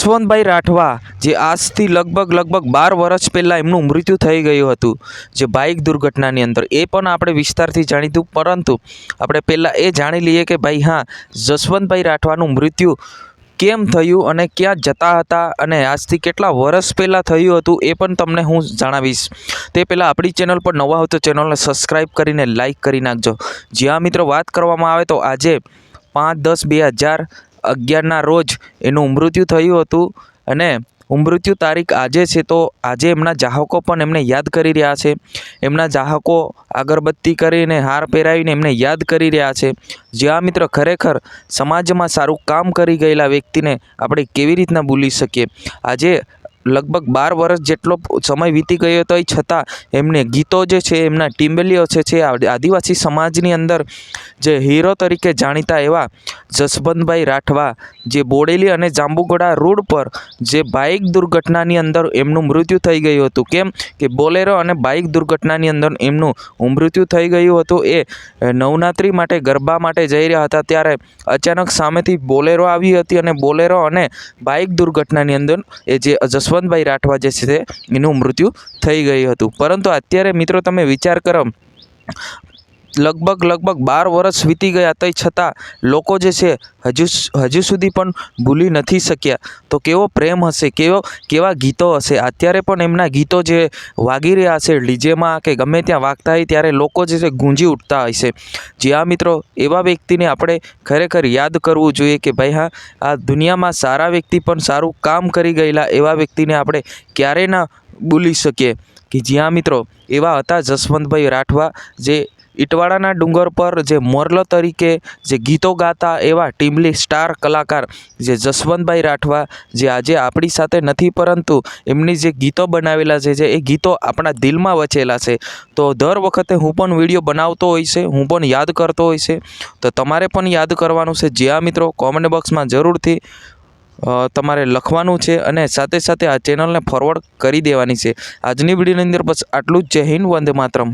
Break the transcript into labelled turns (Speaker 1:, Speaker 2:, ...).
Speaker 1: જસવંતભાઈ રાઠવા જે આજથી લગભગ 12 વર્ષ પહેલાં એમનું મૃત્યુ થઈ ગયું હતું જે બાઇક દુર્ઘટનાની અંદર, એ પણ આપણે વિસ્તારથી જાણીતું, પરંતુ આપણે પહેલાં એ જાણી લઈએ કે ભાઈ હા, જસવંતભાઈ રાઠવાનું મૃત્યુ કેમ થયું અને ક્યાં જતા હતા અને આજથી કેટલા વર્ષ પહેલાં થયું હતું એ પણ તમને હું જણાવીશ। તે પહેલાં આપણી ચેનલ પર નવા હોય તો ચેનલને સબસ્ક્રાઈબ કરીને લાઇક કરી નાખજો। જ્યાં મિત્રો વાત કરવામાં આવે તો આજે 5/10/2011ના રોજ એનું મૃત્યુ થયું હતું અને મૃત્યુ તારીખ આજે છે, તો આજે એમના ચાહકો પણ એમને યાદ કરી રહ્યા છે। એમના ચાહકો અગરબત્તી કરીને હાર પહેરાવીને એમને યાદ કરી રહ્યા છે। જ્યાં મિત્ર ખરેખર સમાજમાં સારું કામ કરી ગયેલા વ્યક્તિને આપણે કેવી રીતના ભૂલી શકીએ। આજે લગભગ 12 વર્ષ જેટલો સમય વીતી ગયો તો છતાં એમને ગીતો જે છે, એમના ટિમ્બલીઓ છે આદિવાસી સમાજની અંદર જે હીરો તરીકે જાણીતા એવા જસવંતભાઈ રાઠવા જે બોડેલી અને જાંબુઘોડા રોડ પર જે બાઇક દુર્ઘટનાની અંદર એમનું મૃત્યુ થઈ ગયું હતું। કેમ કે બોલેરો અને બાઇક દુર્ઘટનાની અંદર એમનું મૃત્યુ થઈ ગયું હતું। એ નવરાત્રિ માટે ગરબા માટે જઈ રહ્યા હતા ત્યારે અચાનક સામેથી બોલેરો આવી હતી અને બોલેરો અને બાઇક દુર્ઘટનાની અંદર એ જે જસવંતભાઈ રાઠવા જે છે એનું મૃત્યુ થઈ ગયું હતું। પરંતુ અત્યારે મિત્રો તમે વિચાર કરો, લગભગ 12 વર્ષ વીતી ગયા તો છતાં લોકો જે છે હજુ સુધી પણ ભૂલી નથી શક્યા। તો કેવો પ્રેમ હશે, કેવા ગીતો હશે, અત્યારે પણ એમના ગીતો જે વાગી રહ્યા છે ડીજેમાં કે ગમે ત્યાં વાગતા હોય ત્યારે લોકો જે છે ગુંજી ઉઠતા હોય છે। જ્યાં મિત્રો એવા વ્યક્તિને આપણે ખરેખર યાદ કરવું જોઈએ કે ભાઈ હા, આ દુનિયામાં સારા વ્યક્તિ પણ સારું કામ કરી ગયેલા એવા વ્યક્તિને આપણે ક્યારેય ના ભૂલી શકીએ। કે જ્યાં મિત્રો એવા હતા જસવંતભાઈ રાઠવા જે ઇટવાડાના ડુંગર પર જે મોરલો તરીકે જે ગીતો ગાતા એવા ટીમલી સ્ટાર કલાકાર જે જસવંતભાઈ રાઠવા જે આજે આપણી સાથે નથી, પરંતુ એમની જે ગીતો બનાવેલા છે એ ગીતો આપણા દિલમાં વચેલા છે। તો દર વખતે હું પણ વિડીયો બનાવતો હોય છે, હું પણ યાદ કરતો હોય છે, તો તમારે પણ યાદ કરવાનું છે। જ્યાં મિત્રો કોમેન્ટ બોક્સમાં જરૂરથી તમારે લખવાનું છે અને સાથે સાથે આ ચેનલને ફોરવર્ડ કરી દેવાની છે। આજની વિડીયોની અંદર બસ આટલું જ। જય હિન્દ, વંદે માતરમ।